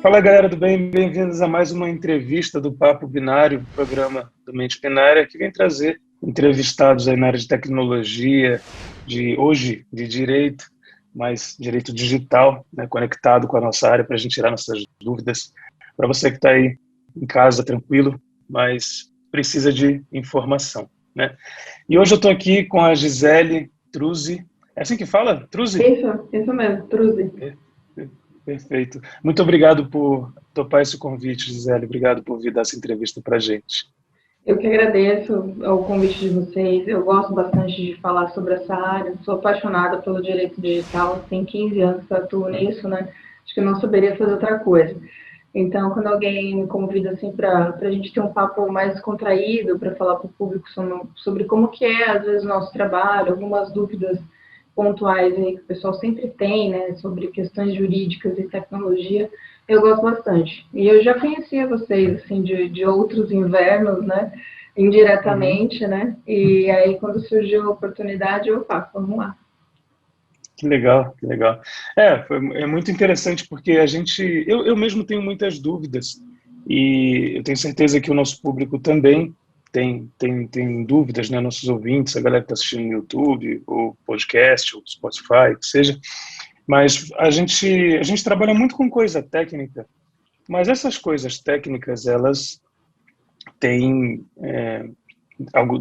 Fala galera do bem, bem-vindos a mais uma entrevista do Papo Binário, programa do Mente Binária, que vem trazer entrevistados aí na área de tecnologia, de direito, mas direito digital, né, conectado com a nossa área para a gente tirar nossas dúvidas. Para você que está aí em casa, tranquilo, mas precisa de informação, né? E hoje eu estou aqui com a Gisele Truzzi. É assim que fala? Truzzi? Isso mesmo, Truzzi. Perfeito. Muito obrigado por topar esse convite, Gisele. Obrigado por vir dar essa entrevista para a gente. Eu que agradeço o convite de vocês. Eu gosto bastante de falar sobre essa área. Sou apaixonada pelo direito digital. Tem 15 anos que eu atuo nisso, né? Acho que eu não saberia fazer outra coisa. Então, quando alguém me convida assim para a gente ter um papo mais contraído, para falar para o público sobre como que é, às vezes, o nosso trabalho, algumas dúvidas pontuais aí que o pessoal sempre tem, né, sobre questões jurídicas e tecnologia, eu gosto bastante. E eu já conhecia vocês, assim, de outros invernos, né, indiretamente, né, e aí quando surgiu a oportunidade, eu faço, vamos lá. Que legal, que legal. É muito interessante porque eu mesmo tenho muitas dúvidas e eu tenho certeza que o nosso público também tem dúvidas, né? Nossos ouvintes, a galera que está assistindo no YouTube, ou podcast, ou Spotify, que seja. Mas a gente trabalha muito com coisa técnica, mas essas coisas técnicas, elas têm,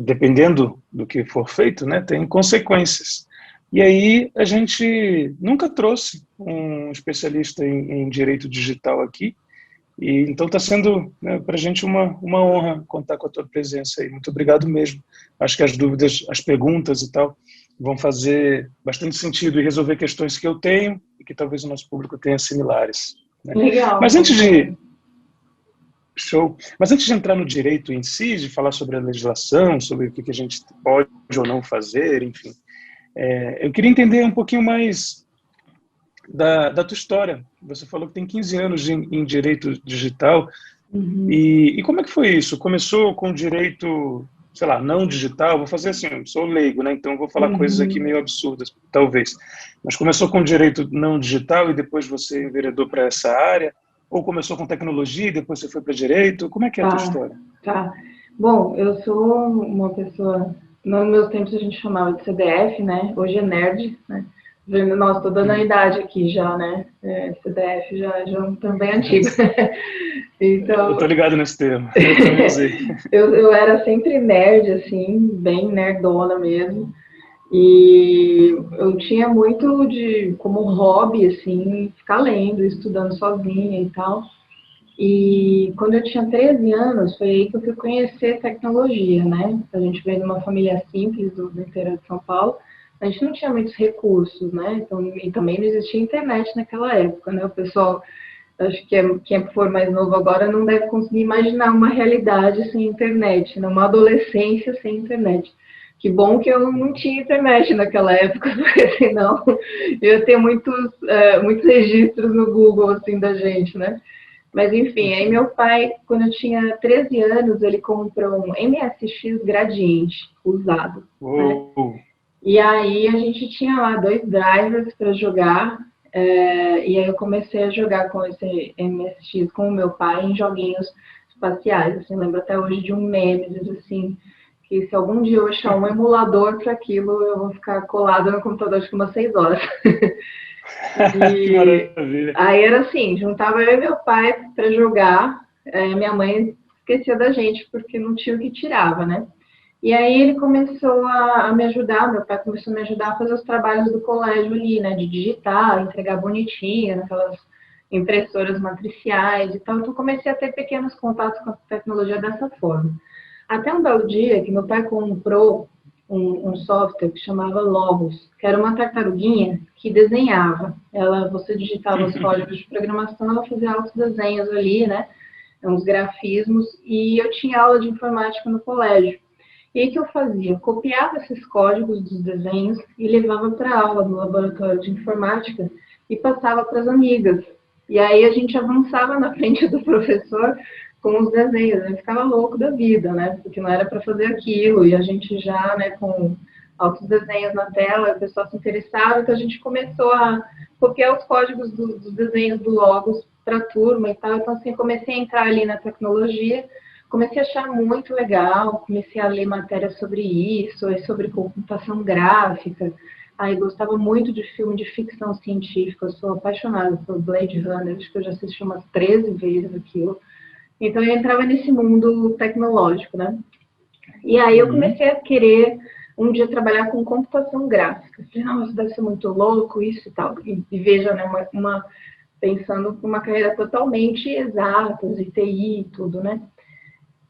dependendo do que for feito, né? Tem consequências. E aí a gente nunca trouxe um especialista em direito digital aqui, e então está sendo, né, para a gente uma honra contar com a tua presença aí. Muito obrigado mesmo. Acho que as dúvidas, as perguntas e tal vão fazer bastante sentido e resolver questões que eu tenho e que talvez o nosso público tenha similares, né? Legal. Mas antes de Show. Mas antes de entrar no direito em si, de falar sobre a legislação, sobre o que a gente pode ou não fazer, enfim, eu queria entender um pouquinho mais da tua história. Você falou que tem 15 anos em direito digital. E como é que foi isso? Começou com direito, sei lá, não digital? Vou fazer assim, eu sou leigo, né? Então vou falar coisas aqui meio absurdas, talvez. Mas começou com direito não digital e depois você enveredou para essa área? Ou começou com tecnologia e depois você foi para direito? Como é que é a tua história? Tá. Bom, eu sou uma pessoa, nos meus tempos a gente chamava de CDF, né? Hoje é nerd, né? Nossa, tô dando a idade aqui já, né? CDF já é um termo bem antigo. Eu Então, tô ligado nesse termo, eu também usei. eu era sempre nerd, assim, bem nerdona mesmo. E eu tinha muito como hobby, assim, ficar lendo, estudando sozinha e tal. E quando eu tinha 13 anos, foi aí que eu fui conhecer tecnologia, né? A gente veio de uma família simples do interior de São Paulo, a gente não tinha muitos recursos, né? Então, e também não existia internet naquela época, né? O pessoal, acho que quem for mais novo agora não deve conseguir imaginar uma realidade sem internet, né? Uma adolescência sem internet. Que bom que eu não tinha internet naquela época, porque senão eu ia ter muitos registros no Google, assim, da gente, né? Mas, enfim, aí meu pai, quando eu tinha 13 anos, ele comprou um MSX Gradiente usado, né? Uou. E aí a gente tinha lá 2 drivers para jogar, e aí eu comecei a jogar com esse MSX com o meu pai em joguinhos espaciais, assim, lembro até hoje de um Nemesis, assim, que se algum dia eu achar um emulador para aquilo, eu vou ficar colada no computador acho que umas 6 horas. Que E maravilha. aí era assim, juntava eu e meu pai para jogar, minha mãe esquecia da gente porque não tinha o que tirava, né? E aí ele começou a me ajudar, meu pai começou a me ajudar a fazer os trabalhos do colégio ali, né? De digitar, entregar bonitinho, naquelas impressoras matriciais e tal. Então comecei a ter pequenos contatos com a tecnologia dessa forma. Até um belo dia que meu pai comprou um software que chamava Logos, que era uma tartaruguinha que desenhava. Você digitava os códigos de programação, ela fazia altos desenhos ali, né? Uns grafismos, e eu tinha aula de informática no colégio. E aí que eu fazia? Eu copiava esses códigos dos desenhos e levava para a aula no laboratório de informática e passava para as amigas. E aí a gente avançava na frente do professor com os desenhos. Eu ficava louco da vida, né? Porque não era para fazer aquilo. E a gente já, né, com altos desenhos na tela, o pessoal se interessava, então a gente começou a copiar os códigos dos desenhos do Logos outra turma e tal. Então, assim, comecei a entrar ali na tecnologia, comecei a achar muito legal, comecei a ler matérias sobre isso, sobre computação gráfica. Aí gostava muito de filme de ficção científica, eu sou apaixonada por Blade Runner, acho que eu já assisti umas 13 vezes aquilo. Então eu entrava nesse mundo tecnológico, né? E aí eu comecei a querer um dia trabalhar com computação gráfica. Falei, não, isso deve ser muito louco, isso e tal. E veja, né, pensando em uma carreira totalmente exatas, de TI e tudo, né?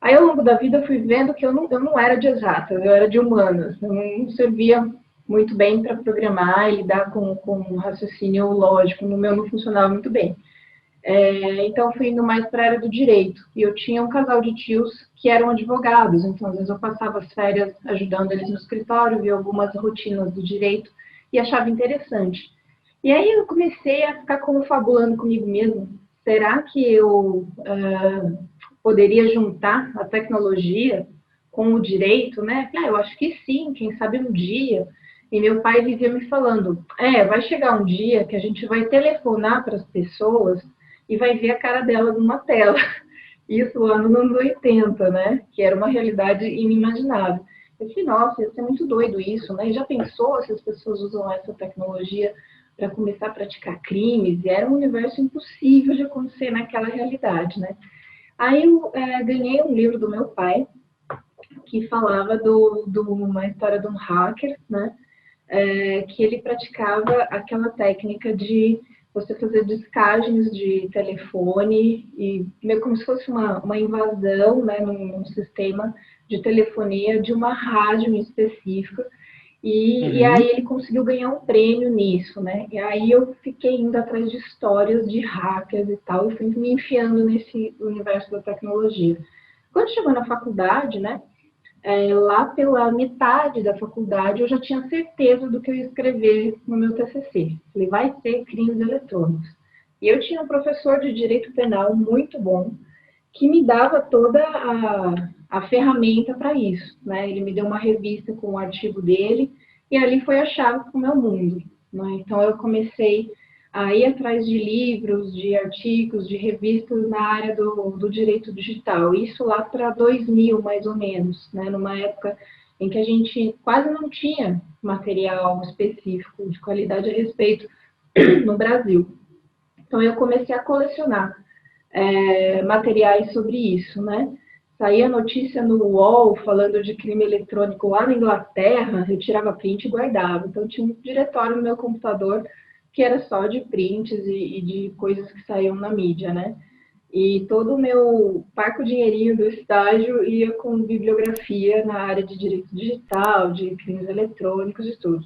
Aí, ao longo da vida, eu fui vendo que eu não era de exatas, eu era de humanas. Eu não servia muito bem para programar e lidar com um raciocínio lógico. No meu não funcionava muito bem. Então, fui indo mais para a área do direito. E eu tinha um casal de tios que eram advogados. Então, às vezes, eu passava as férias ajudando eles no escritório, via algumas rotinas do direito e achava interessante. E aí, eu comecei a ficar confabulando comigo mesmo. Será que eu poderia juntar a tecnologia com o direito, né? Eu acho que sim, quem sabe um dia. E meu pai vivia me falando, vai chegar um dia que a gente vai telefonar para as pessoas e vai ver a cara delas numa tela. Isso lá nos anos 80, né? Que era uma realidade inimaginável. Eu falei, nossa, ia ser muito doido isso, né? E já pensou se as pessoas usam essa tecnologia para começar a praticar crimes? E era um universo impossível de acontecer naquela realidade, né? Aí eu ganhei um livro do meu pai, que falava de uma história de um hacker, né? Que ele praticava aquela técnica de você fazer descagens de telefone, e meio como se fosse uma invasão, né, num sistema de telefonia de uma rádio específica. E aí ele conseguiu ganhar um prêmio nisso, né? E aí eu fiquei indo atrás de histórias de hackers e tal, e fui me enfiando nesse universo da tecnologia. Quando chegou na faculdade, né? Lá pela metade da faculdade, eu já tinha certeza do que eu ia escrever no meu TCC. Falei, vai ser crimes eletrônicos. E eu tinha um professor de direito penal muito bom, que me dava toda a ferramenta para isso, né? Ele me deu uma revista com o artigo dele, e ali foi a chave para o meu mundo, né? Então, eu comecei a ir atrás de livros, de artigos, de revistas na área do direito digital. Isso lá para 2000, mais ou menos, né? Numa época em que a gente quase não tinha material específico de qualidade a respeito no Brasil. Então, eu comecei a colecionar materiais sobre isso, né? Saía notícia no UOL falando de crime eletrônico lá na Inglaterra, eu tirava print e guardava. Então, tinha um diretório no meu computador que era só de prints e de coisas que saíam na mídia, né? E todo o meu parco dinheirinho do estágio ia com bibliografia na área de direito digital, de crimes eletrônicos e tudo.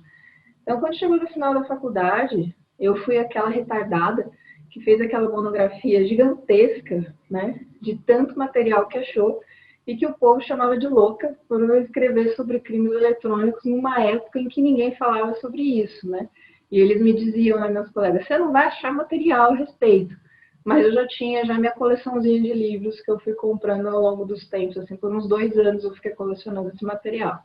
Então, quando chegou no final da faculdade, eu fui aquela retardada que fez aquela monografia gigantesca, né, de tanto material que achou, e que o povo chamava de louca por eu escrever sobre crimes eletrônicos numa época em que ninguém falava sobre isso, né? E eles me diziam, né, meus colegas, você não vai achar material a respeito. Mas eu já tinha minha coleçãozinha de livros que eu fui comprando ao longo dos tempos, assim, por uns 2 anos eu fiquei colecionando esse material.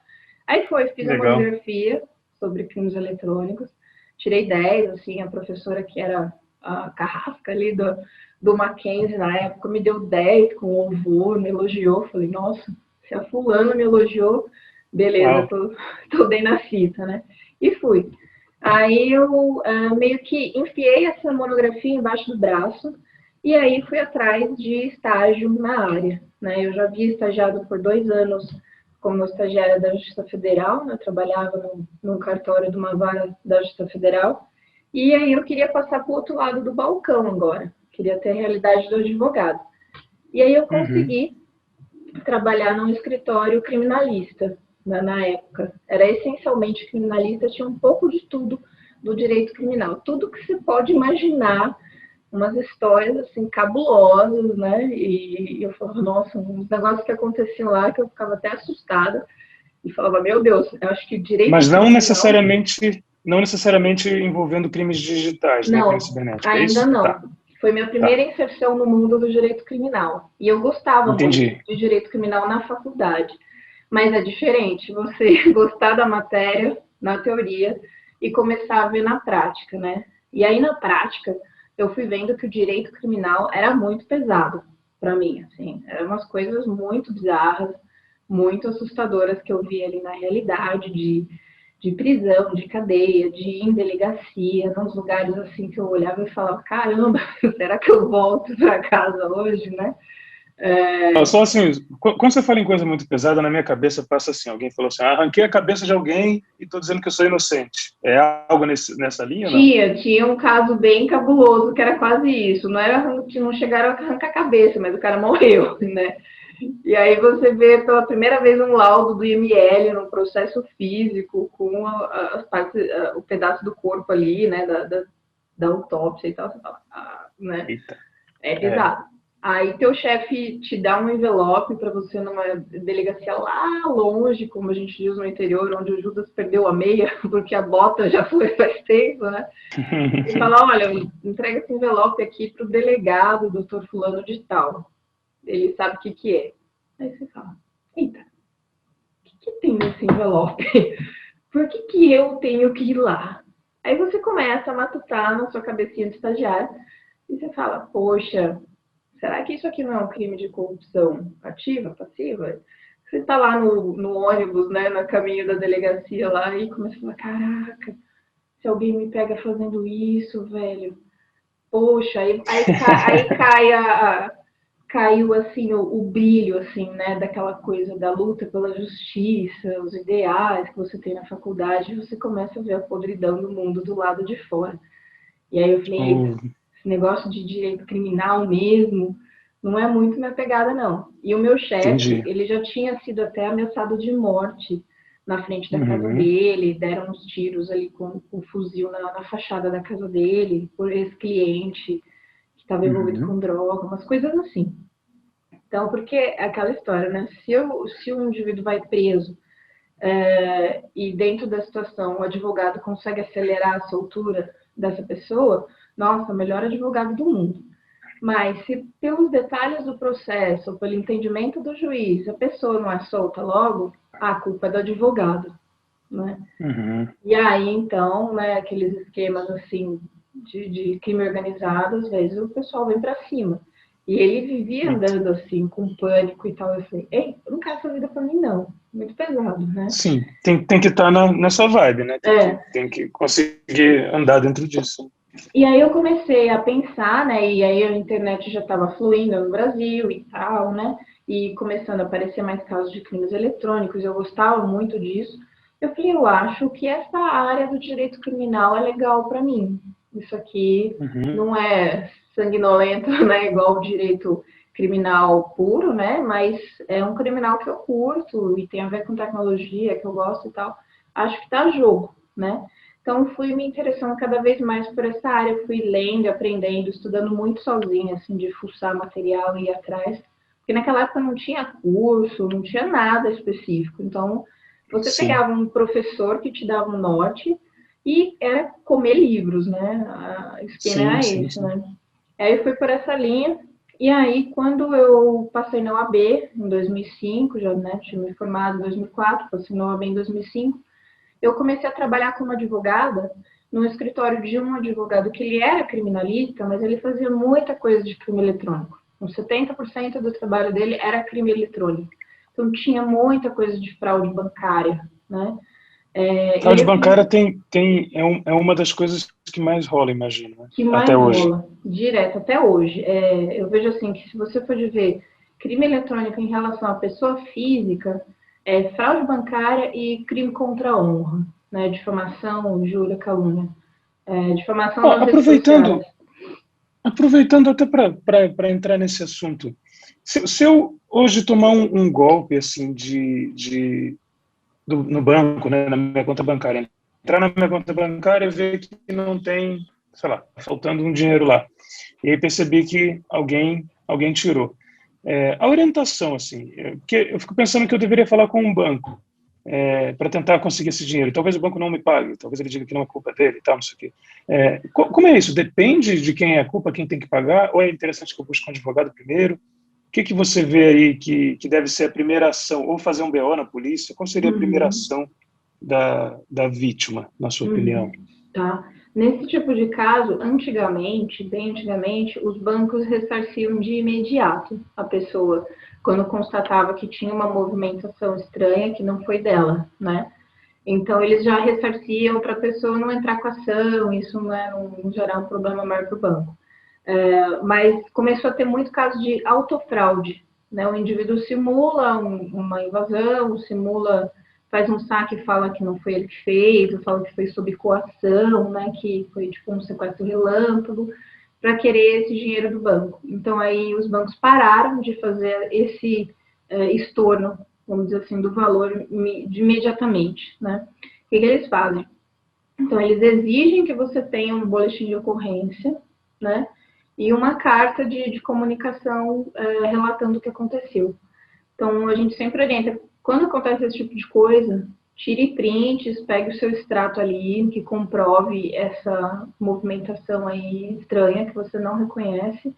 Aí fiz a monografia sobre crimes eletrônicos, tirei 10, assim, a professora que era a carrasca ali do Mackenzie na época me deu 10 com louvor, me elogiou, falei, nossa, se a fulana me elogiou, beleza, tô bem na fita, né? E fui. Aí eu meio que enfiei essa monografia embaixo do braço e aí fui atrás de estágio na área, né? Eu já havia estagiado por 2 anos como estagiária da Justiça Federal, né? Eu trabalhava no cartório de uma vara da Justiça Federal, e aí eu queria passar para o outro lado do balcão agora, queria ter a realidade do advogado. E aí eu consegui trabalhar num escritório criminalista, né, na época. Era essencialmente criminalista, tinha um pouco de tudo do direito criminal. Tudo que se pode imaginar, umas histórias assim cabulosas, né? E eu falava, nossa, uns negócios que aconteciam lá que eu ficava até assustada e falava, meu Deus, eu acho que direito Mas não criminal... necessariamente envolvendo crimes digitais, não, né, crime cibernético, é ainda isso? não. Tá. Foi minha primeira inserção no mundo do direito criminal. E eu gostava muito Entendi. de direito criminal na faculdade. Mas é diferente você gostar da matéria na teoria e começar a ver na prática, né? E aí, na prática, eu fui vendo que o direito criminal era muito pesado para mim, assim, eram umas coisas muito bizarras, muito assustadoras que eu vi ali na realidade, de prisão, de cadeia, de ir em delegacia, nos lugares assim que eu olhava e falava, caramba, será que eu volto para casa hoje, né? Só assim, quando você fala em coisa muito pesada, na minha cabeça passa assim, alguém falou assim, arranquei a cabeça de alguém e estou dizendo que eu sou inocente. É algo nessa linha ou não? Tinha um caso bem cabuloso que era quase isso. Não era que não chegaram a arrancar a cabeça, mas o cara morreu, né? E aí você vê pela primeira vez um laudo do IML no processo físico com as partes, o pedaço do corpo ali, né, da autópsia e tal. Você fala, né? Eita. É pesado. Aí teu chefe te dá um envelope para você numa delegacia lá longe, como a gente diz no interior, onde o Judas perdeu a meia, porque a bota já foi faz tempo, né? E fala, olha, entrega esse envelope aqui para o delegado, doutor fulano de tal. Ele sabe o que é. Aí você fala, eita, o que tem nesse envelope? Por que eu tenho que ir lá? Aí você começa a matutar na sua cabecinha de estagiário e você fala, poxa, será que isso aqui não é um crime de corrupção ativa, passiva? Você está lá no ônibus, né, no caminho da delegacia lá e começa a falar, caraca, se alguém me pega fazendo isso, velho, poxa, aí caiu assim o brilho assim, né, daquela coisa da luta pela justiça, os ideais que você tem na faculdade, e você começa a ver a podridão do mundo do lado de fora. E aí eu falei, esse negócio de direito criminal mesmo não é muito minha pegada, não. E o meu chefe, ele já tinha sido até ameaçado de morte na frente da casa dele, deram uns tiros ali com o fuzil na fachada da casa dele, por esse cliente que estava envolvido com droga, umas coisas assim. Então, porque é aquela história, né? Se um indivíduo vai preso e dentro da situação o advogado consegue acelerar a soltura dessa pessoa, nossa, melhor advogado do mundo. Mas se pelos detalhes do processo, ou pelo entendimento do juiz, a pessoa não é solta logo, a culpa é do advogado, né? E aí, então, né, aqueles esquemas assim de crime organizado, às vezes o pessoal vem para cima. E ele vivia andando assim, com pânico e tal. Eu falei, ei, eu não quero essa vida pra mim, não. Muito pesado, né? Sim, tem que estar nessa vibe, né? Tem que conseguir andar dentro disso. E aí eu comecei a pensar, né? E aí a internet já estava fluindo no Brasil e tal, né? E começando a aparecer mais casos de crimes eletrônicos. Eu gostava muito disso. Eu falei, eu acho que essa área do direito criminal é legal para mim. Isso aqui não é sanguinolento, né? Igual o direito criminal puro, né? Mas é um criminal que eu curto e tem a ver com tecnologia, que eu gosto e tal. Acho que tá jogo, né? Então, fui me interessando cada vez mais por essa área, fui lendo, aprendendo, estudando muito sozinha, assim, de fuçar material e ir atrás. Porque naquela época não tinha curso, não tinha nada específico. Então, você pegava um professor que te dava um norte e era comer livros, né? O esquema era esse, né? Aí eu fui por essa linha. E aí, quando eu passei na OAB, em 2005, já né, tinha me formado em 2004, passei na OAB em 2005, eu comecei a trabalhar como advogada no escritório de um advogado que ele era criminalista, mas ele fazia muita coisa de crime eletrônico. Uns 70% do trabalho dele era crime eletrônico. Então, tinha muita coisa de fraude bancária, né? Fraude bancária é uma das coisas que mais rola, imagino, né? Que mais até hoje. Rola, direto, até hoje. Eu vejo assim, que se você for ver crime eletrônico em relação à pessoa física, fraude bancária e crime contra a honra, né? Difamação, injúria, calúnia. Difamação nas redes sociais. Aproveitando até para entrar nesse assunto, se eu hoje tomar um golpe assim no banco, né, na minha conta bancária, entrar na minha conta bancária e ver que não tem, sei lá, faltando um dinheiro lá, e aí percebi que alguém tirou. A orientação, assim, porque eu fico pensando que eu deveria falar com um banco para tentar conseguir esse dinheiro. Talvez o banco não me pague, talvez ele diga que não é culpa dele e tal, não sei o quê. Como é isso? Depende de quem é a culpa, quem tem que pagar, ou é interessante que eu busque um advogado primeiro? O que você vê aí que deve ser a primeira ação? Ou fazer um BO na polícia? Qual seria a primeira ação da vítima, na sua opinião? Tá. Nesse tipo de caso, antigamente, bem antigamente, os bancos ressarciam de imediato a pessoa, quando constatava que tinha uma movimentação estranha que não foi dela, né? Então, eles já ressarciam para a pessoa não entrar com ação, isso não gerar um problema maior para o banco. Mas começou a ter muito caso de autofraude, né? O indivíduo simula uma invasão, simula, faz um saque e fala que não foi ele que fez, fala que foi sob coação, né? Que foi tipo um sequestro relâmpago, para querer esse dinheiro do banco. Então, aí os bancos pararam de fazer esse estorno, vamos dizer assim, do valor de imediatamente, né? O que eles fazem? Então, eles exigem que você tenha um boletim de ocorrência, né? E uma carta de comunicação relatando o que aconteceu. Então, a gente sempre orienta, quando acontece esse tipo de coisa, tire prints, pegue o seu extrato ali, que comprove essa movimentação aí estranha que você não reconhece,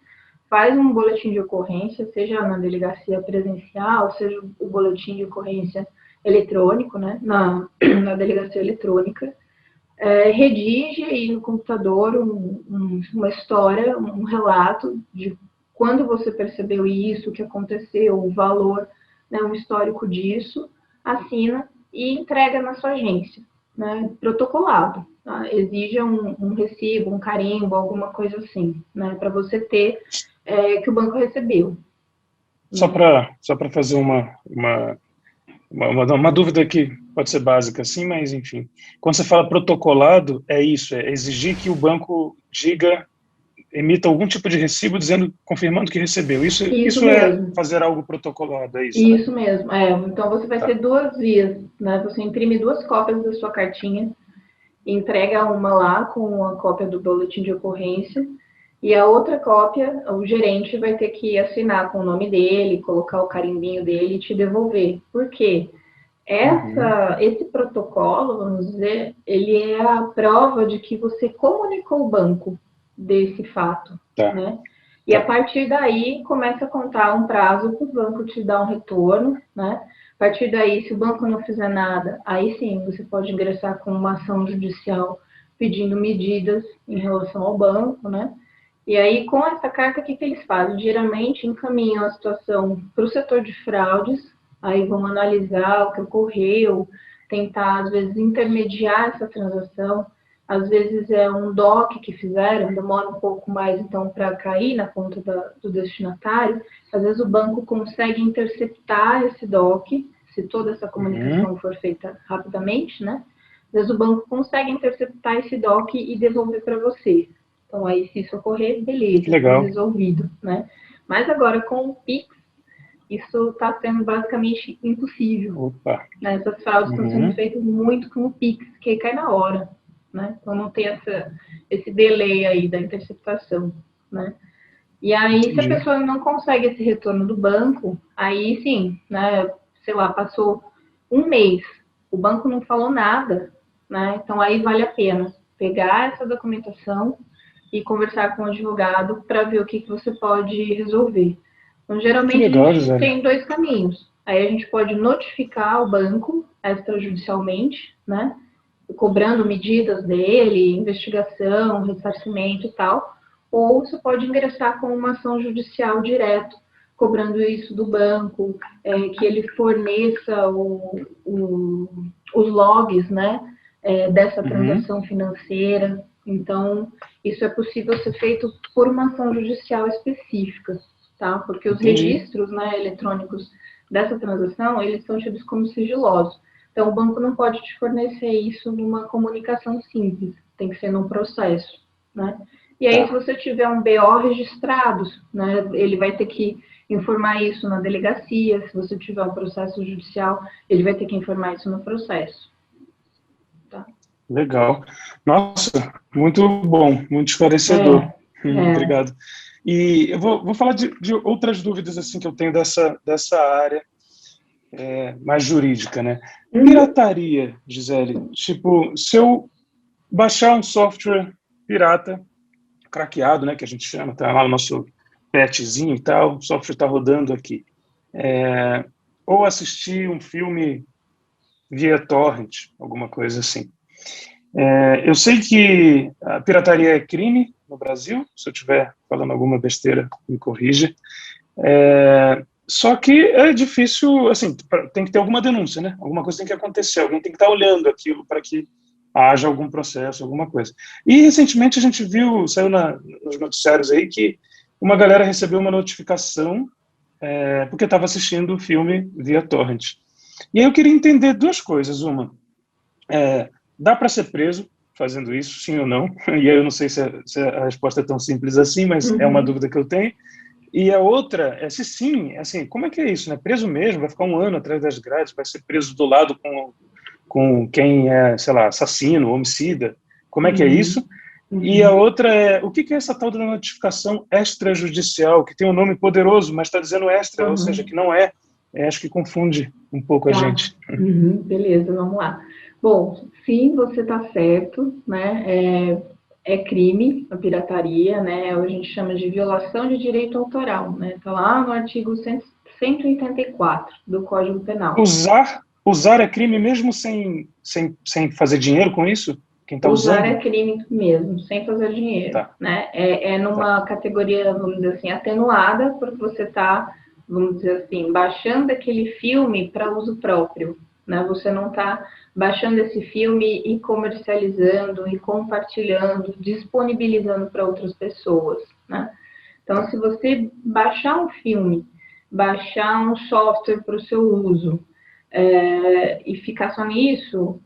faz um boletim de ocorrência, seja na delegacia presencial, seja o boletim de ocorrência eletrônico, né, na delegacia eletrônica, redige aí no computador uma história, um relato de quando você percebeu isso, o que aconteceu, o valor, né, um histórico disso, assina e entrega na sua agência, né, protocolado. Tá? Exija um recibo, um carimbo, alguma coisa assim, né, para você ter que o banco recebeu. Só para fazer uma dúvida que pode ser básica, assim, mas enfim. Quando você fala protocolado, é isso, é exigir que o banco emita algum tipo de recibo confirmando que recebeu. Isso é Mesmo. fazer algo protocolado, é isso, Isso né? mesmo. Então você vai ter duas vias, né? Você imprime duas cópias da sua cartinha, entrega uma lá com a cópia do boletim de ocorrência, e a outra cópia, o gerente vai ter que assinar com o nome dele, colocar o carimbinho dele e te devolver. Por quê? Esse protocolo, vamos dizer, ele é a prova de que você comunicou o banco desse fato, né? E a partir daí começa a contar um prazo para o banco te dar um retorno, né? A partir daí, se o banco não fizer nada, aí sim você pode ingressar com uma ação judicial pedindo medidas em relação ao banco, né? E aí, com essa carta, o que eles fazem? Geralmente encaminham a situação para o setor de fraudes, aí vão analisar o que ocorreu, tentar, às vezes, intermediar essa transação. Às vezes é um DOC que fizeram, demora um pouco mais, então, para cair na conta do destinatário. Às vezes o banco consegue interceptar esse DOC, se toda essa comunicação for feita rapidamente, né? Às vezes o banco consegue interceptar esse DOC e devolver para você. Então, aí, se isso ocorrer, beleza, Legal. resolvido, né? Mas agora, com o Pix, isso está sendo basicamente impossível. Opa. Né? Essas fraudes estão sendo feitas muito com o Pix, que cai na hora, né? Então, não tem esse delay aí da interceptação, né? E aí, se a pessoa não consegue esse retorno do banco, aí sim, né? Sei lá, passou um mês, o banco não falou nada, né? Então, aí vale a pena pegar essa documentação e conversar com o advogado para ver o que você pode resolver. Então, geralmente, a gente tem dois caminhos. Aí a gente pode notificar o banco extrajudicialmente, né? Cobrando medidas dele, investigação, ressarcimento e tal. Ou você pode ingressar com uma ação judicial direto, cobrando isso do banco, que ele forneça os logs, né? Dessa transação financeira. Então, isso é possível ser feito por uma ação judicial específica, tá? Porque os registros, né, eletrônicos dessa transação, eles são tidos como sigilosos. Então, o banco não pode te fornecer isso numa comunicação simples, tem que ser num processo, né? E aí, se você tiver um BO registrado, né, ele vai ter que informar isso na delegacia. Se você tiver um processo judicial, ele vai ter que informar isso no processo. Tá? Legal. Nossa, muito bom, muito esclarecedor. Obrigado. E eu vou falar de outras dúvidas assim que eu tenho dessa área mais jurídica, né? Pirataria, Gisele. Tipo, se eu baixar um software pirata, craqueado, né, que a gente chama, tá lá o nosso petzinho e tal, o software está rodando aqui. Ou assistir um filme via torrent, alguma coisa assim. Eu sei que a pirataria é crime no Brasil, se eu estiver falando alguma besteira, me corrija. Só que é difícil, assim, tem que ter alguma denúncia, né? Alguma coisa tem que acontecer, alguém tem que estar olhando aquilo para que haja algum processo, alguma coisa. E recentemente a gente viu, saiu nos noticiários aí, que uma galera recebeu uma notificação porque estava assistindo o filme via torrent. E aí eu queria entender duas coisas. Uma, dá para ser preso fazendo isso, sim ou não? E aí eu não sei se a resposta é tão simples assim, mas é uma dúvida que eu tenho. E a outra é se sim, assim, como é que é isso, né? Preso mesmo, vai ficar um ano atrás das grades, vai ser preso do lado com quem é, sei lá, assassino, homicida. Como é que é isso? E a outra é, o que é essa tal da notificação extrajudicial, que tem um nome poderoso, mas está dizendo extra, ou seja, que não é. Acho que confunde um pouco a gente. Beleza, vamos lá. Bom, sim, você está certo, né? É crime a pirataria, né? A gente chama de violação de direito autoral, né? Está lá no artigo 184 do Código Penal. Usar é crime mesmo sem fazer dinheiro com isso? Quem está usando? Usar é crime mesmo, sem fazer dinheiro, tá. né? Numa categoria, vamos dizer assim, atenuada, porque você está, vamos dizer assim, baixando aquele filme para uso próprio, né? Você não está baixando esse filme e comercializando, e compartilhando, disponibilizando para outras pessoas, né? Então, se você baixar um filme, baixar um software para o seu uso, e ficar só nisso,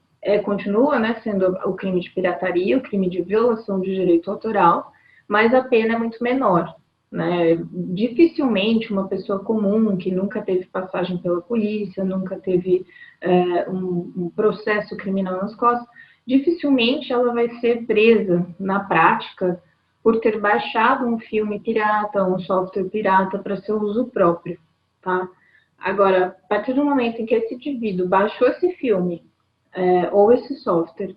continua, né, sendo o crime de pirataria, o crime de violação de direito autoral, mas a pena é muito menor. Né? Dificilmente uma pessoa comum, que nunca teve passagem pela polícia, nunca teve um processo criminal nas costas, dificilmente ela vai ser presa na prática por ter baixado um filme pirata, um software pirata para seu uso próprio, tá? Agora, a partir do momento em que esse indivíduo baixou esse filme ou esse software,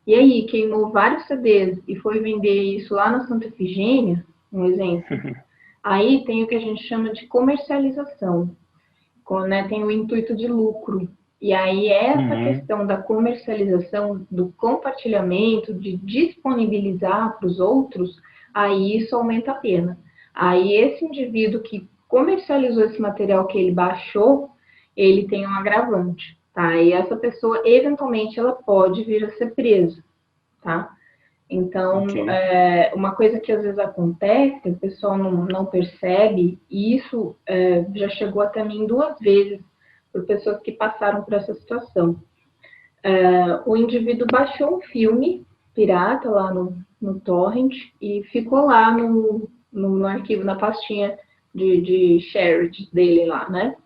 e aí queimou vários CDs e foi vender isso lá na Santa Efigênia, um exemplo, aí tem o que a gente chama de comercialização, né, tem o intuito de lucro. E aí essa questão da comercialização, do compartilhamento, de disponibilizar para os outros, aí isso aumenta a pena. Aí esse indivíduo que comercializou esse material que ele baixou, ele tem um agravante, tá? E essa pessoa, eventualmente, ela pode vir a ser presa, tá? Então, uma coisa que às vezes acontece, o pessoal não percebe, e isso já chegou até mim 2 vezes, por pessoas que passaram por essa situação. O indivíduo baixou um filme pirata lá no torrent e ficou lá no arquivo, na pastinha de shared dele lá, né?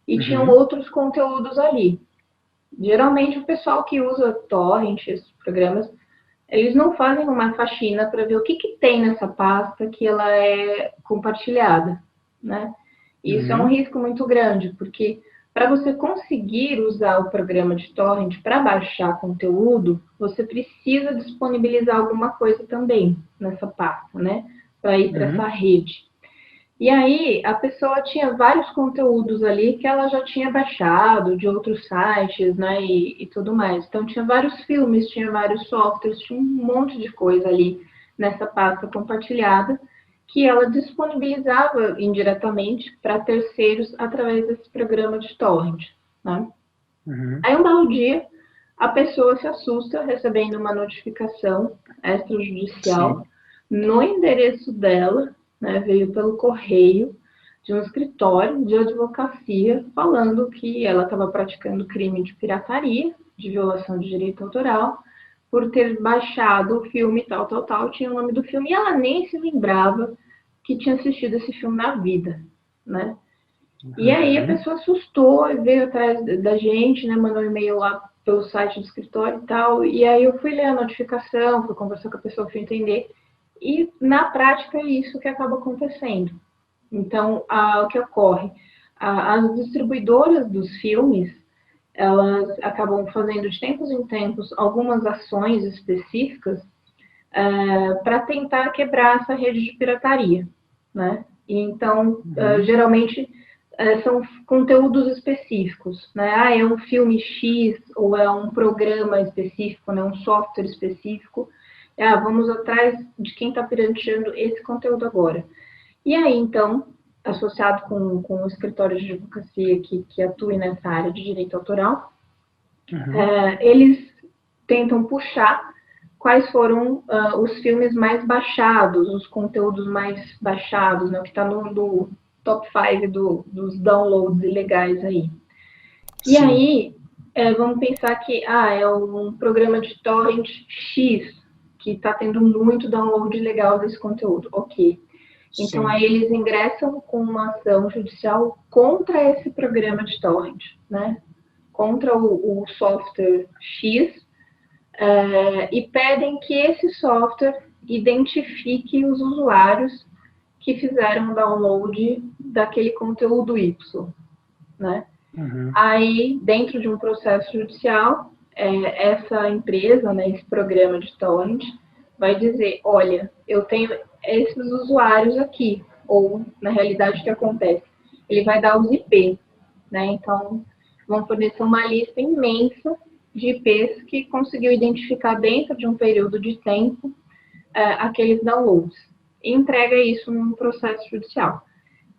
E tinham outros conteúdos ali. Geralmente o pessoal que usa torrent, esses programas, eles não fazem uma faxina para ver o que tem nessa pasta que ela é compartilhada, né? E isso é um risco muito grande, porque para você conseguir usar o programa de torrent para baixar conteúdo, você precisa disponibilizar alguma coisa também nessa pasta, né? Para ir para essa rede. E aí, a pessoa tinha vários conteúdos ali que ela já tinha baixado de outros sites, né, e tudo mais. Então, tinha vários filmes, tinha vários softwares, tinha um monte de coisa ali nessa pasta compartilhada que ela disponibilizava indiretamente para terceiros através desse programa de torrent, né? Aí, um belo dia, a pessoa se assusta recebendo uma notificação extrajudicial no endereço dela, né, veio pelo correio de um escritório de advocacia falando que ela estava praticando crime de pirataria, de violação de direito autoral, por ter baixado o filme tal, tinha o nome do filme, e ela nem se lembrava que tinha assistido esse filme na vida, né? E aí a pessoa assustou e veio atrás da gente, né, mandou um e-mail lá pelo site do escritório e tal, e aí eu fui ler a notificação, fui conversar com a pessoa, fui entender, e na prática é isso que acaba acontecendo. Então, o que ocorre? As distribuidoras dos filmes, elas acabam fazendo de tempos em tempos algumas ações específicas para tentar quebrar essa rede de pirataria, né? E então, geralmente, são conteúdos específicos, né? Ah, é um filme X ou é um programa específico, né? Um software específico. Ah, vamos atrás de quem está pirateando esse conteúdo agora. E aí, então, associado com o escritório de advocacia que atua nessa área de direito autoral, eles tentam puxar quais foram os filmes mais baixados, os conteúdos mais baixados, né, que está no top 5 dos downloads ilegais aí. E Sim. aí, vamos pensar que é um programa de torrent X, que está tendo muito download ilegal desse conteúdo. Ok. Então, aí eles ingressam com uma ação judicial contra esse programa de torrent, né? Contra o software X, e pedem que esse software identifique os usuários que fizeram o download daquele conteúdo Y, né? Aí, dentro de um processo judicial, essa empresa, né, esse programa de torrent, vai dizer, olha, eu tenho esses usuários aqui, ou, na realidade, o que acontece? Ele vai dar os IP, né? Então, vão fornecer uma lista imensa de IPs que conseguiu identificar dentro de um período de tempo aqueles downloads. E entrega isso num processo judicial.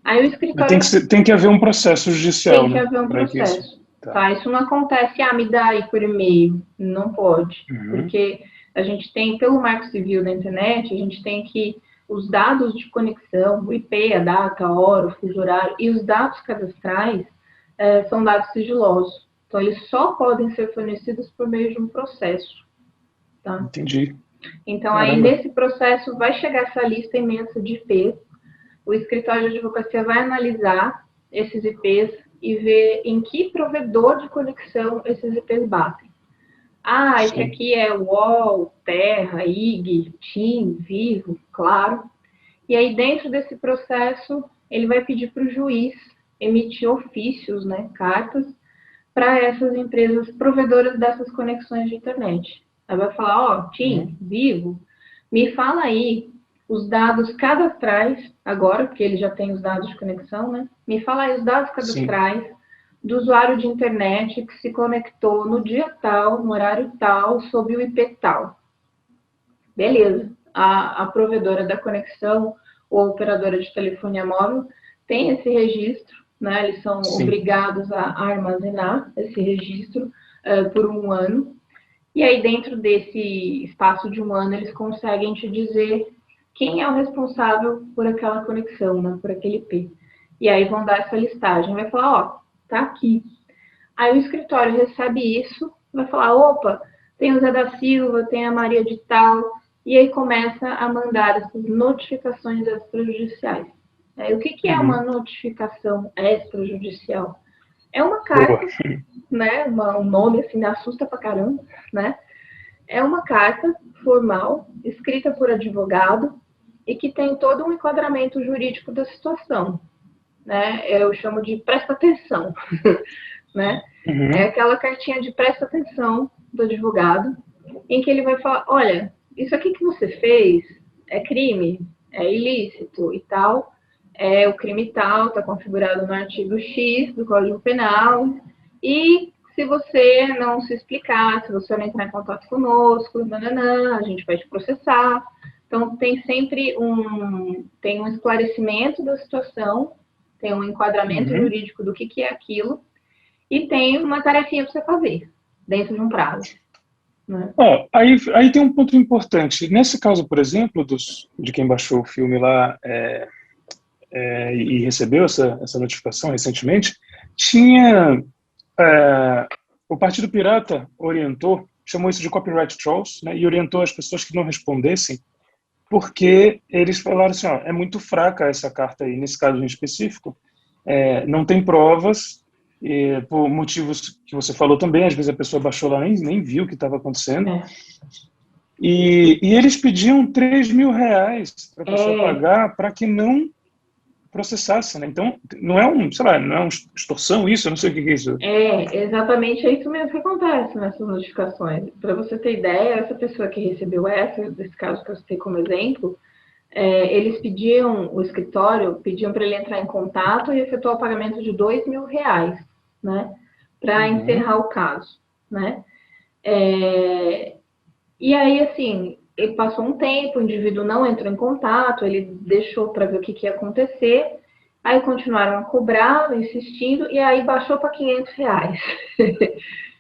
Aí o escritório... Tem que haver um processo judicial, tem que haver um processo. Isso. Tá, isso não acontece, me dá aí por e-mail. Não pode. Porque a gente tem, pelo Marco Civil da internet, a gente tem que os dados de conexão, o IP, a data, a hora, o fuso horário, e os dados cadastrais são dados sigilosos. Então, eles só podem ser fornecidos por meio de um processo. Tá? Entendi. Então, aí, nesse processo, vai chegar essa lista imensa de IPs, o escritório de advocacia vai analisar esses IPs e ver em que provedor de conexão esses IPs batem. Esse aqui é UOL, Terra, IG, TIM, Vivo, claro. E aí, dentro desse processo, ele vai pedir para o juiz emitir ofícios, né, cartas, para essas empresas provedoras dessas conexões de internet. Aí vai falar, TIM, Vivo, me fala aí os dados cadastrais, agora, porque ele já tem os dados de conexão, né? Me fala aí os dados cadastrais do usuário de internet que se conectou no dia tal, no horário tal, sob o IP tal. Beleza. A provedora da conexão ou operadora de telefonia móvel tem esse registro, né? Eles são obrigados a armazenar esse registro por 1 ano. E aí, dentro desse espaço de 1 ano, eles conseguem te dizer quem é o responsável por aquela conexão, né? Por aquele IP. E aí vão dar essa listagem. Vai falar, tá aqui. Aí o escritório recebe isso, vai falar, opa, tem o Zé da Silva, tem a Maria de tal, e aí começa a mandar essas notificações extrajudiciais. O que é uma notificação extrajudicial? É uma carta, né? Um nome assim, assusta pra caramba, né? É uma carta formal, escrita por advogado, e que tem todo um enquadramento jurídico da situação, né? Eu chamo de presta atenção, né? É aquela cartinha de presta atenção do advogado, em que ele vai falar, olha, isso aqui que você fez é crime, é ilícito e tal, o crime tal, está configurado no artigo X do Código Penal, e se você não se explicar, se você não entrar em contato conosco, a gente vai te processar. Então, tem sempre um esclarecimento da situação, tem um enquadramento jurídico do que é aquilo, e tem uma tarefinha para você fazer, dentro de um prazo. Né? Aí tem um ponto importante. Nesse caso, por exemplo, de quem baixou o filme lá e recebeu essa notificação recentemente, tinha... o Partido Pirata orientou, chamou isso de copyright trolls, né, e orientou as pessoas que não respondessem, porque eles falaram assim, é muito fraca essa carta aí, nesse caso em específico, não tem provas, por motivos que você falou também, às vezes a pessoa baixou lá nem viu o que estava acontecendo, e eles pediam R$3.000 para a pessoa pagar para que não processasse, né? Então, não é não é uma extorsão isso? Eu não sei o que é isso. Exatamente isso mesmo que acontece nessas notificações. Para você ter ideia, essa pessoa que recebeu desse caso que eu citei como exemplo, eles pediam, o escritório pediam para ele entrar em contato e efetuar o pagamento de R$ 2.000, né, para encerrar o caso, né. E aí, assim, ele passou um tempo, o indivíduo não entrou em contato, ele deixou para ver o que ia acontecer, aí continuaram a cobrar, insistindo, e aí baixou para R$ 500.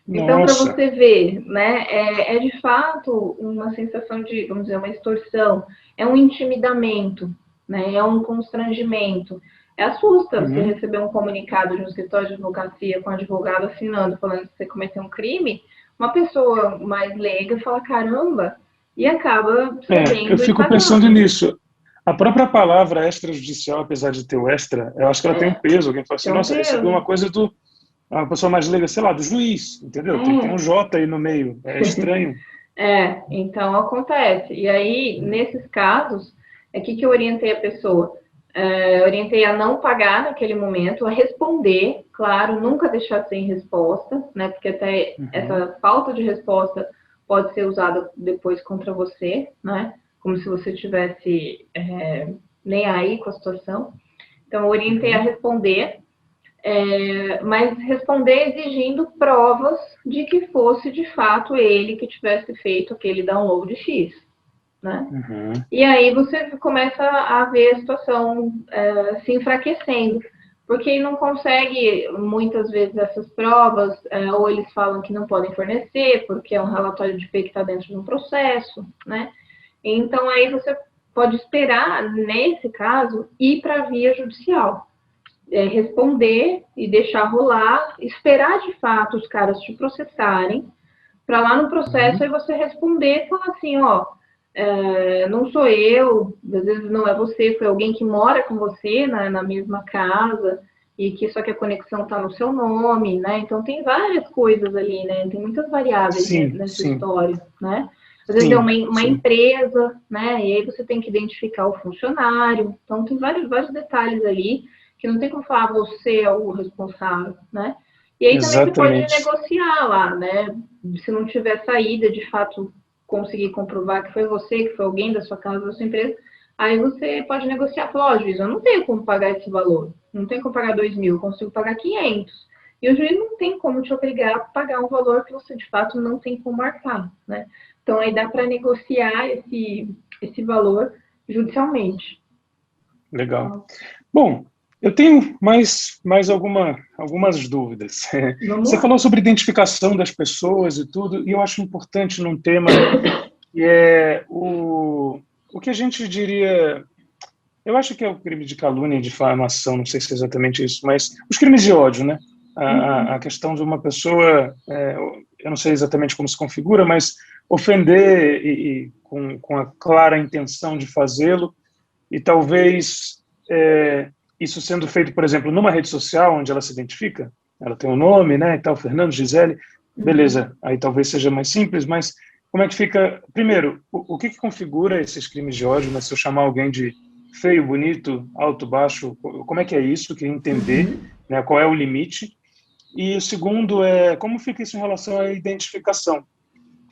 Então, para Nossa. você ver, né, é de fato uma sensação de, vamos dizer, uma extorsão, é um intimidamento, né, é um constrangimento. Assusta você receber um comunicado de um escritório de advocacia com um advogado assinando, falando que você cometeu um crime, uma pessoa mais leiga fala, caramba, e acaba Eu cedendo e fico pensando pagando. nisso. A própria palavra extrajudicial, apesar de ter o extra, eu acho que ela tem um peso. Alguém fala assim, Tem um nossa, recebeu peso. uma coisa do uma pessoa mais leiga, sei lá, do juiz, entendeu? Tem um J aí no meio, é estranho. Então acontece. E aí, nesses casos, que eu orientei a pessoa? Orientei a não pagar naquele momento, a responder, claro, nunca deixar sem resposta, né? Porque até essa falta de resposta pode ser usada depois contra você, né? Como se você tivesse nem aí com a situação. Então, eu orientei a responder, mas responder exigindo provas de que fosse de fato ele que tivesse feito aquele download X, né? E aí você começa a ver a situação se enfraquecendo, porque ele não consegue muitas vezes essas provas, ou eles falam que não podem fornecer, porque é um relatório de IP que está dentro de um processo, né? Então aí você pode esperar, nesse caso, ir para a via judicial. Responder e deixar rolar, esperar de fato os caras te processarem, para lá no processo aí você responder e falar assim, ó, não sou eu, às vezes não é você, foi alguém que mora com você na mesma casa, e que só que a conexão está no seu nome, né? Então tem várias coisas ali, né? Tem muitas variáveis Sim, nessa sim, história, né? Às vezes é sim, uma sim. empresa, né? E aí você tem que identificar o funcionário. Então tem vários detalhes ali que não tem como falar você é o responsável, né? E aí também você pode Exatamente. negociar lá, né? Se não tiver saída, de fato, conseguir comprovar que foi você, que foi alguém da sua casa, da sua empresa, aí você pode negociar, falar, ó, juiz, eu não tenho como pagar esse valor, não tenho como pagar 2.000, eu consigo pagar 500. E o juiz não tem como te obrigar a pagar um valor que você, de fato, não tem como marcar, né? Então, aí dá para negociar esse valor judicialmente. Legal. Bom, eu tenho mais algumas dúvidas. Vamos Você lá. falou sobre identificação das pessoas e tudo, e eu acho importante num tema que é o que a gente diria. Eu acho que é o crime de calúnia e difamação, não sei se é exatamente isso, mas os crimes de ódio, né? A questão de uma pessoa, eu não sei exatamente como se configura, mas ofender e com a clara intenção de fazê-lo, e talvez isso sendo feito, por exemplo, numa rede social onde ela se identifica, ela tem um nome, né, e tal, Fernando, Gisele, beleza, aí talvez seja mais simples, mas como é que fica, primeiro, o que configura esses crimes de ódio, né, se eu chamar alguém de feio, bonito, alto, baixo, como é que é isso, queria entender, né, qual é o limite, e o segundo é como fica isso em relação à identificação.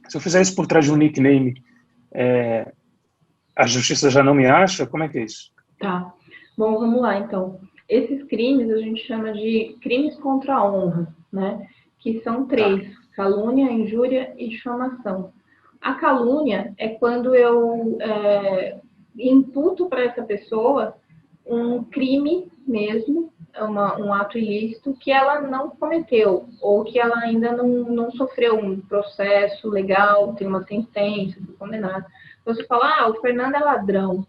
Se eu fizer isso por trás de um nickname, a justiça já não me acha? Como é que é isso? Tá. Bom, vamos lá, então. Esses crimes a gente chama de crimes contra a honra, né? Que são Tá. 3: calúnia, injúria e difamação. A calúnia é quando eu imputo para essa pessoa um crime mesmo, um ato ilícito que ela não cometeu, ou que ela ainda não sofreu um processo legal, tem uma sentença, foi condenado. Você fala, o Fernando é ladrão,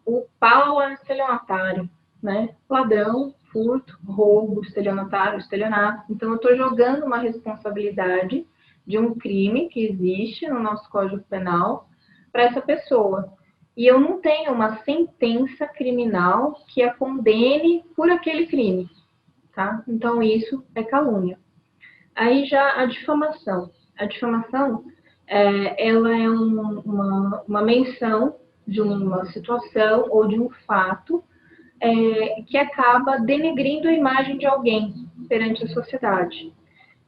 o Paulo é estelionatário, né? Ladrão, furto, roubo, estelionatário, estelionato. Então, eu estou jogando uma responsabilidade de um crime que existe no nosso Código Penal para essa pessoa. E eu não tenho uma sentença criminal que a condene por aquele crime, tá? Então, isso é calúnia. Aí já a difamação. A difamação, ela é uma menção de uma situação ou de um fato que acaba denegrindo a imagem de alguém perante a sociedade.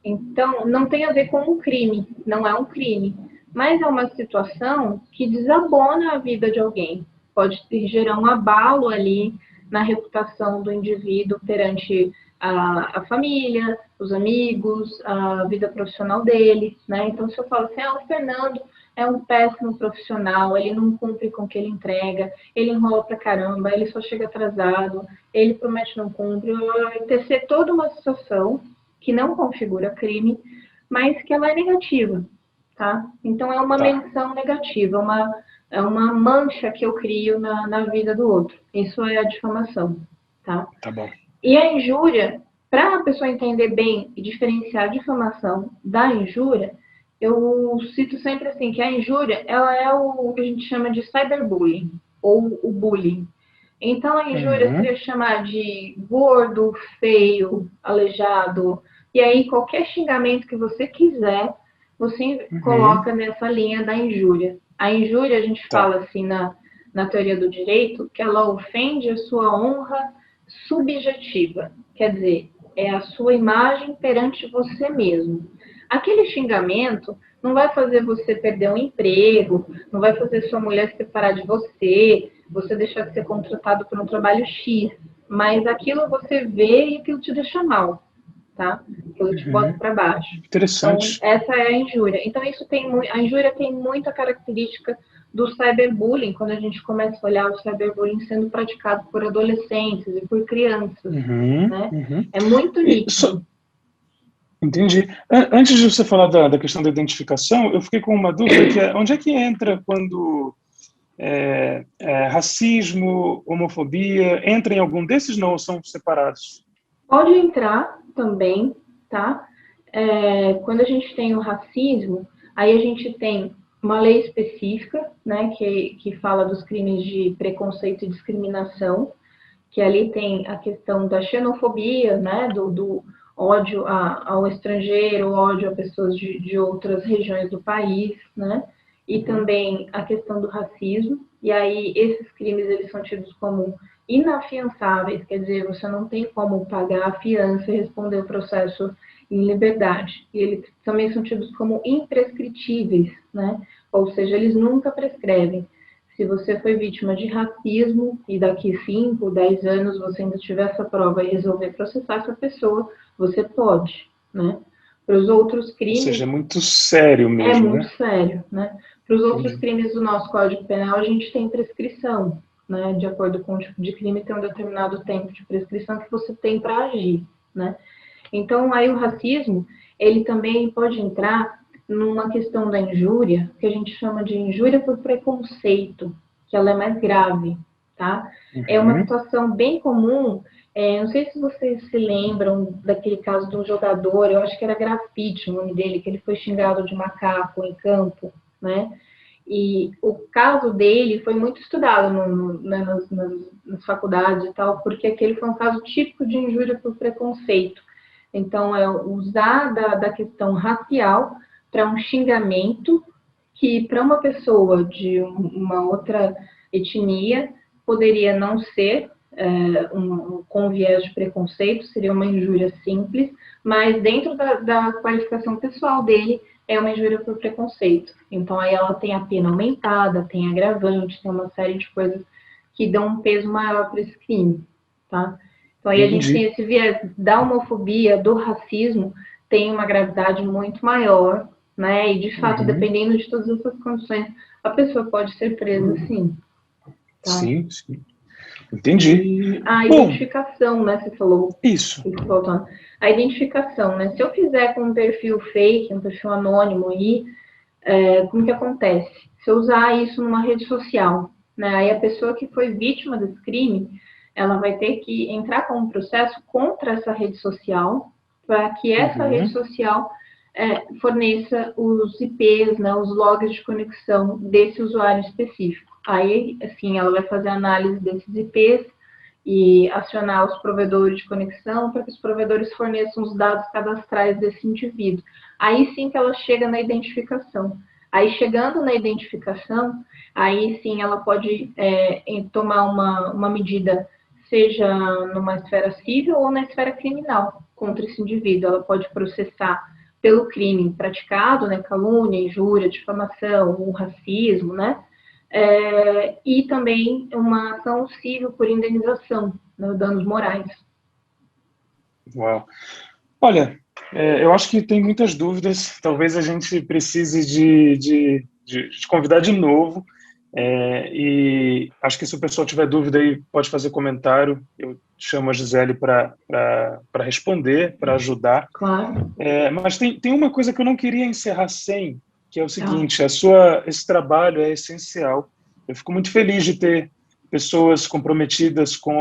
Então, não tem a ver com um crime, não é um crime, mas é uma situação que desabona a vida de alguém. pode gerar um abalo ali na reputação do indivíduo perante a família, os amigos, a vida profissional dele, né? Então, se eu falo assim, o Fernando é um péssimo profissional, ele não cumpre com o que ele entrega, ele enrola pra caramba, ele só chega atrasado, ele promete não cumpre, vai tecer toda uma situação que não configura crime, mas que ela é negativa, tá? Então, é uma menção negativa, é uma mancha que eu crio na vida do outro. Isso é a difamação, tá? Tá bom. E a injúria, para a pessoa entender bem e diferenciar a difamação da injúria, eu cito sempre assim, que a injúria, ela é o que a gente chama de cyberbullying, ou o bullying. Então, a injúria seria chamar de gordo, feio, aleijado, e aí qualquer xingamento que você quiser, você coloca nessa linha da injúria. A injúria, a gente fala assim na teoria do direito, que ela ofende a sua honra subjetiva. Quer dizer, é a sua imagem perante você mesmo. Aquele xingamento não vai fazer você perder um emprego, não vai fazer sua mulher se separar de você, você deixar de ser contratado por um trabalho X, mas aquilo você vê e aquilo te deixa mal, tá? Aquilo te bota para baixo. Interessante. Então, essa é a injúria. Então, a injúria tem muita característica do cyberbullying, quando a gente começa a olhar o cyberbullying sendo praticado por adolescentes e por crianças, né? É muito nítido. Entendi. Antes de você falar da questão da identificação, eu fiquei com uma dúvida, que é onde é que entra quando racismo, homofobia, entra em algum desses, não, ou são separados? Pode entrar também, tá? Quando a gente tem o racismo, aí a gente tem uma lei específica, né, que fala dos crimes de preconceito e discriminação, que ali tem a questão da xenofobia, né, do ódio ao estrangeiro, ódio a pessoas de outras regiões do país, né, e também a questão do racismo, e aí esses crimes eles são tidos como inafiançáveis, quer dizer, você não tem como pagar a fiança e responder o processo em liberdade, e eles também são tidos como imprescritíveis, né, ou seja, eles nunca prescrevem. Se você foi vítima de racismo e daqui 5, 10 anos você ainda tiver essa prova e resolver processar essa pessoa, você pode, né? Para os outros crimes... Ou seja, é muito sério mesmo, né? É muito sério, né? Para os outros crimes do nosso Código Penal, a gente tem prescrição, né? De acordo com o tipo de crime, tem um determinado tempo de prescrição que você tem para agir, né? Então, aí o racismo, ele também pode entrar numa questão da injúria, que a gente chama de injúria por preconceito, que ela é mais grave, tá? É uma situação bem comum, não sei se vocês se lembram daquele caso de um jogador, eu acho que era Grafite o nome dele, que ele foi xingado de macaco em campo, né? E o caso dele foi muito estudado nas faculdades e tal, porque aquele foi um caso típico de injúria por preconceito. Então, é usar da questão racial para um xingamento que, para uma pessoa de uma outra etnia, poderia não ser com viés de preconceito, seria uma injúria simples, mas dentro da qualificação pessoal dele, é uma injúria por preconceito. Então, aí ela tem a pena aumentada, tem agravante, tem uma série de coisas que dão um peso maior para esse crime, tá? Então, aí a gente tem esse viés da homofobia, do racismo, tem uma gravidade muito maior, né? E, de fato, dependendo de todas essas condições, a pessoa pode ser presa, sim. Tá? Sim. Entendi. E a identificação, né? Você falou. Isso. A identificação, né? Se eu fizer com um perfil fake, um perfil anônimo aí, como que acontece? Se eu usar isso numa rede social, né? Aí a pessoa que foi vítima desse crime, ela vai ter que entrar com um processo contra essa rede social, para que essa rede social forneça os IPs, né, os logs de conexão desse usuário específico. Aí, assim, ela vai fazer a análise desses IPs e acionar os provedores de conexão para que os provedores forneçam os dados cadastrais desse indivíduo. Aí sim que ela chega na identificação. Aí, chegando na identificação, aí sim ela pode tomar uma medida, seja numa esfera civil ou na esfera criminal, contra esse indivíduo. Ela pode processar pelo crime praticado, né, calúnia, injúria, difamação, o racismo, né, e também uma ação civil por indenização, né, danos morais. Uau. Olha, eu acho que tem muitas dúvidas. Talvez a gente precise de convidar de novo. E acho que se o pessoal tiver dúvida aí, pode fazer comentário. Eu chamo a Gisele para responder, para ajudar. Claro. Mas tem uma coisa que eu não queria encerrar sem, que é o Tá. seguinte: esse trabalho é essencial. Eu fico muito feliz de ter pessoas comprometidas com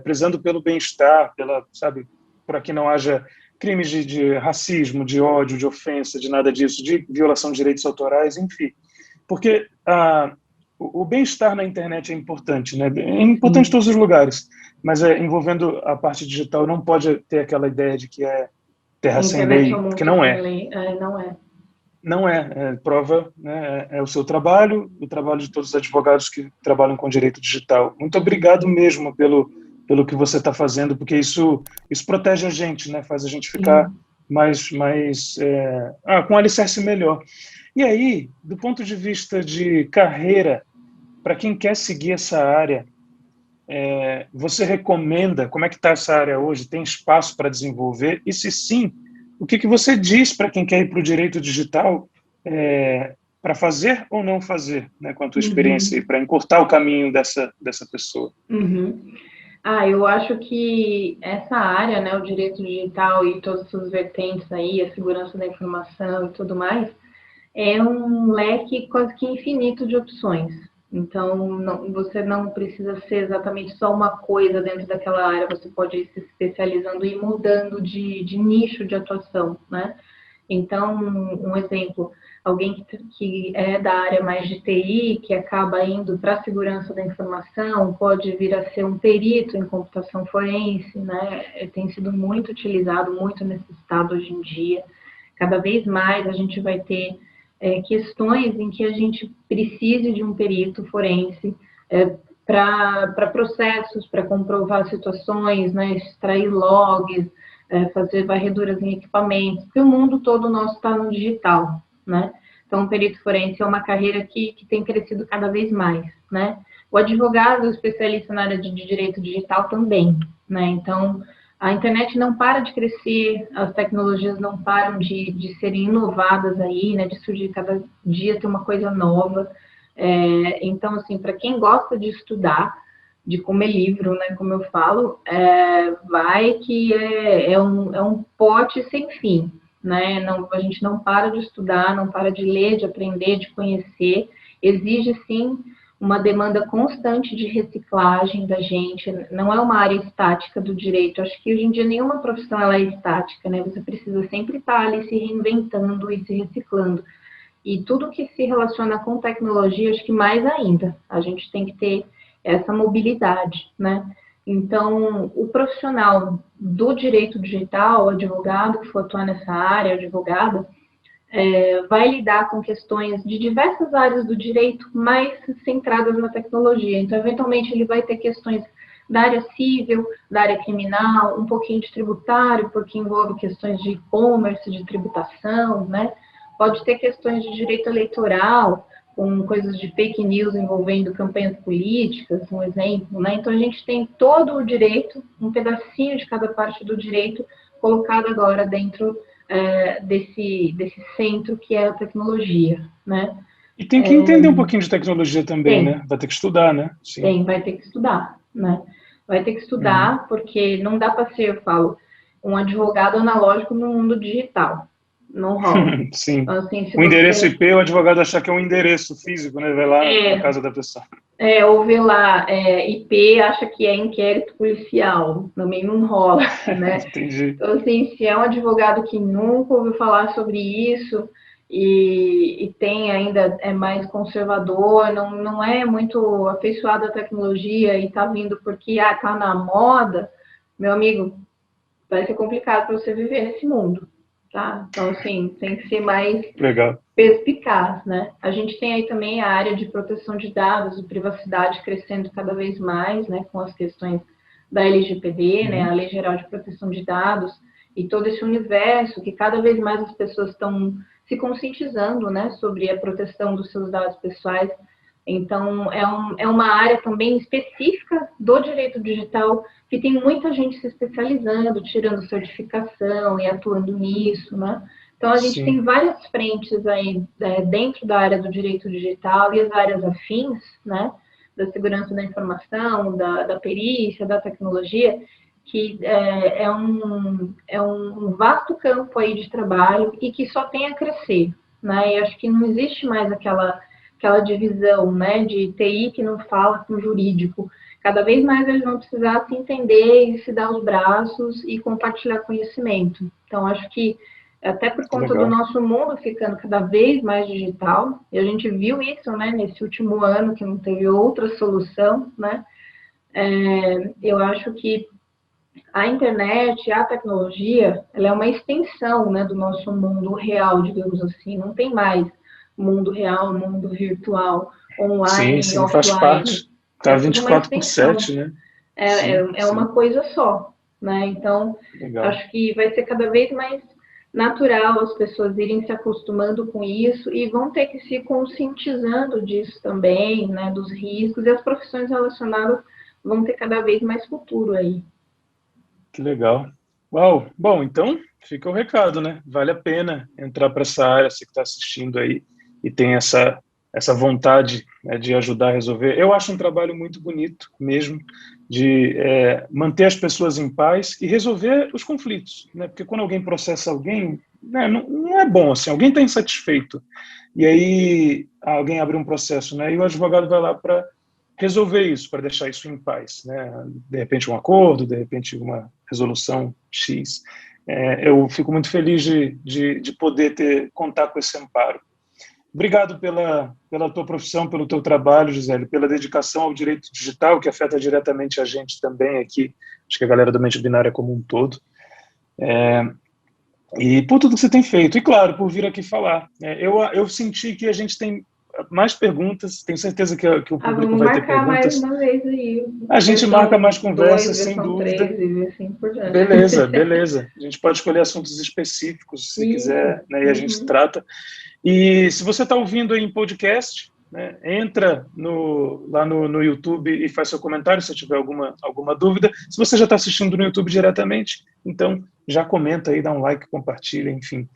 prezando pelo bem-estar, sabe, para que não haja crimes de racismo, de ódio, de ofensa, de nada disso, de violação de direitos autorais, enfim. Porque o bem-estar na internet é importante, né? É importante em todos os lugares, mas envolvendo a parte digital não pode ter aquela ideia de que é terra A sem internet é um lei, porque monte não sem é. lei. Não é. Não prova, né, o seu trabalho, o trabalho de todos os advogados que trabalham com direito digital. Muito obrigado mesmo pelo que você está fazendo, porque isso protege a gente, né, faz a gente ficar Sim. com um alicerce melhor. E aí, do ponto de vista de carreira, para quem quer seguir essa área, você recomenda, como é que está essa área hoje? Tem espaço para desenvolver? E se sim, o que você diz para quem quer ir para o direito digital para fazer ou não fazer, né, com a tua experiência, para encurtar o caminho dessa pessoa? Eu acho que essa área, né, o direito digital e todas as suas vertentes aí, a segurança da informação e tudo mais, é um leque quase que infinito de opções. Então, você não precisa ser exatamente só uma coisa dentro daquela área, você pode ir se especializando e mudando de nicho de atuação, né? Então, um exemplo, alguém que é da área mais de TI, que acaba indo para a segurança da informação, pode vir a ser um perito em computação forense, né? Tem sido muito utilizado, muito necessitado hoje em dia. Cada vez mais a gente vai ter questões em que a gente precise de um perito forense para processos, para comprovar situações, né? Extrair logs, fazer varreduras em equipamentos, porque o mundo todo nosso está no digital, né? Então, o perito forense é uma carreira que tem crescido cada vez mais, né? O advogado, o especialista na área de direito digital também, né? Então, a internet não para de crescer, as tecnologias não param de serem inovadas aí, né? De surgir cada dia ter uma coisa nova. Então, assim, para quem gosta de estudar, de comer livro, né, como eu falo, vai que é um pote sem fim, né? Não, a gente não para de estudar, não para de ler, de aprender, de conhecer. Exige, sim, uma demanda constante de reciclagem da gente, não é uma área estática do direito. Acho que hoje em dia nenhuma profissão ela é estática, né? Você precisa sempre estar ali se reinventando e se reciclando. E tudo que se relaciona com tecnologia, acho que mais ainda, a gente tem que ter essa mobilidade, né? Então, o profissional do direito digital, o advogado que for atuar nessa área, advogada, vai lidar com questões de diversas áreas do direito, mais centradas na tecnologia. Então, eventualmente, ele vai ter questões da área civil, da área criminal, um pouquinho de tributário, porque envolve questões de e-commerce, de tributação, né? Pode ter questões de direito eleitoral, com coisas de fake news envolvendo campanhas políticas, um exemplo, né? Então, a gente tem todo o direito, um pedacinho de cada parte do direito, colocado agora dentro desse centro que é a tecnologia, né? E tem que entender um pouquinho de tecnologia também, Tem, né? Vai ter que estudar, né? Sim. vai ter que estudar, né? Vai ter que estudar, porque não dá para ser, eu falo, um advogado analógico no mundo digital. Não rola. Sim. Então, assim, se O endereço você... IP, o advogado achar que é um endereço físico, né? Vai lá na casa da pessoa. Ou vê lá, IP, acha que é inquérito policial. Também não rola, né? Entendi. Então, assim, se é um advogado que nunca ouviu falar sobre isso e tem ainda, é mais conservador, não é muito afeiçoado à tecnologia e está vindo porque está na moda, meu amigo, vai ser complicado para você viver nesse mundo, tá? Então, assim, tem que ser mais Legal. perspicaz, né? A gente tem aí também a área de proteção de dados e privacidade crescendo cada vez mais, né, com as questões da LGPD, né, a Lei Geral de Proteção de Dados, e todo esse universo que cada vez mais as pessoas estão se conscientizando, né, sobre a proteção dos seus dados pessoais. Então, é uma área também específica do direito digital, que tem muita gente se especializando, tirando certificação e atuando nisso, né? Então, a gente tem Sim, várias frentes aí dentro da área do direito digital e as áreas afins, né? Da segurança da informação, da perícia, da tecnologia, que é um vasto campo aí de trabalho e que só tem a crescer, né? E acho que não existe mais aquela divisão, né, de TI que não fala com jurídico. Cada vez mais eles vão precisar se entender e se dar os braços e compartilhar conhecimento. Então, acho que até por que conta do legal. nosso mundo ficando cada vez mais digital, e a gente viu isso, né, nesse último ano, que não teve outra solução, né, eu acho que a internet, a tecnologia, ela é uma extensão, né, do nosso mundo real, digamos assim. Não tem mais mundo real, mundo virtual, Sim, online, sim, faz offline. parte. É Tá tudo uma 24/7, extensão. né? É, Sim, é uma sim, coisa só, né? Então, legal. acho que vai ser cada vez mais natural as pessoas irem se acostumando com isso e vão ter que se conscientizando disso também, né? Dos riscos, e as profissões relacionadas vão ter cada vez mais futuro aí. Que legal. Uau! Bom, então fica o recado, né? Vale a pena entrar para essa área, você que está assistindo aí e tem essa vontade, né, de ajudar a resolver. Eu acho um trabalho muito bonito mesmo, de manter as pessoas em paz e resolver os conflitos, né? Porque quando alguém processa alguém, né, não é bom assim, alguém está insatisfeito. E aí alguém abre um processo, né? E o advogado vai lá para resolver isso, para deixar isso em paz, né? De repente um acordo, de repente uma resolução X. Eu fico muito feliz de poder contar com esse amparo. Obrigado pela tua profissão, pelo teu trabalho, Gisele, pela dedicação ao direito digital, que afeta diretamente a gente também aqui, acho que a galera da mente binária como um todo. E por tudo que você tem feito. E, claro, por vir aqui falar. Eu senti que a gente tem mais perguntas, tenho certeza que o Ah, público vamos vai ter marcar mais perguntas. uma vez aí, A gente marca versão mais 2, conversas, sem versão dúvida. 3 e assim por diante. Beleza, beleza. A gente pode escolher assuntos específicos, se Isso. quiser, né, e a gente Uhum. trata. E se você está ouvindo aí em podcast, né, entra lá no YouTube e faz seu comentário se tiver alguma dúvida. Se você já está assistindo no YouTube diretamente, então já comenta aí, dá um like, compartilha, enfim,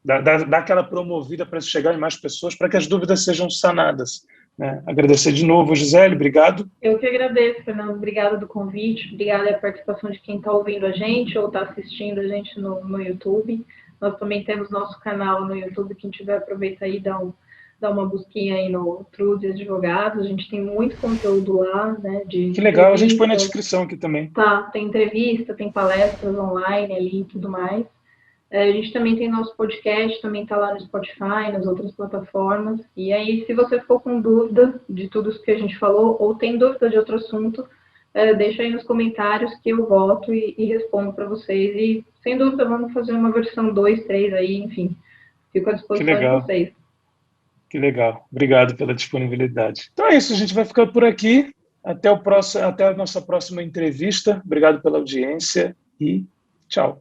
dá aquela promovida para chegar em mais pessoas, para que as dúvidas sejam sanadas. Né? Agradecer de novo, Gisele, obrigado. Eu que agradeço, Fernando. Obrigada do convite, obrigada a participação de quem está ouvindo a gente ou está assistindo a gente no YouTube. Nós também temos nosso canal no YouTube, quem tiver aproveita aí, dá uma busquinha aí no Trudes Advogados. A gente tem muito conteúdo lá, né, de Que legal, a gente põe na entrevistas. descrição aqui também. Tá, tem entrevista, tem palestras online ali e tudo mais. A gente também tem nosso podcast, também está lá no Spotify, nas outras plataformas. E aí, se você ficou com dúvida de tudo isso que a gente falou, ou tem dúvida de outro assunto, deixa aí nos comentários que eu volto e respondo para vocês. E, sem dúvida, vamos fazer uma versão 2, 3 aí, enfim. Fico à Que disposição de legal, vocês. que legal. Obrigado pela disponibilidade. Então é isso, a gente vai ficar por aqui. Até a nossa próxima entrevista. Obrigado pela audiência e tchau.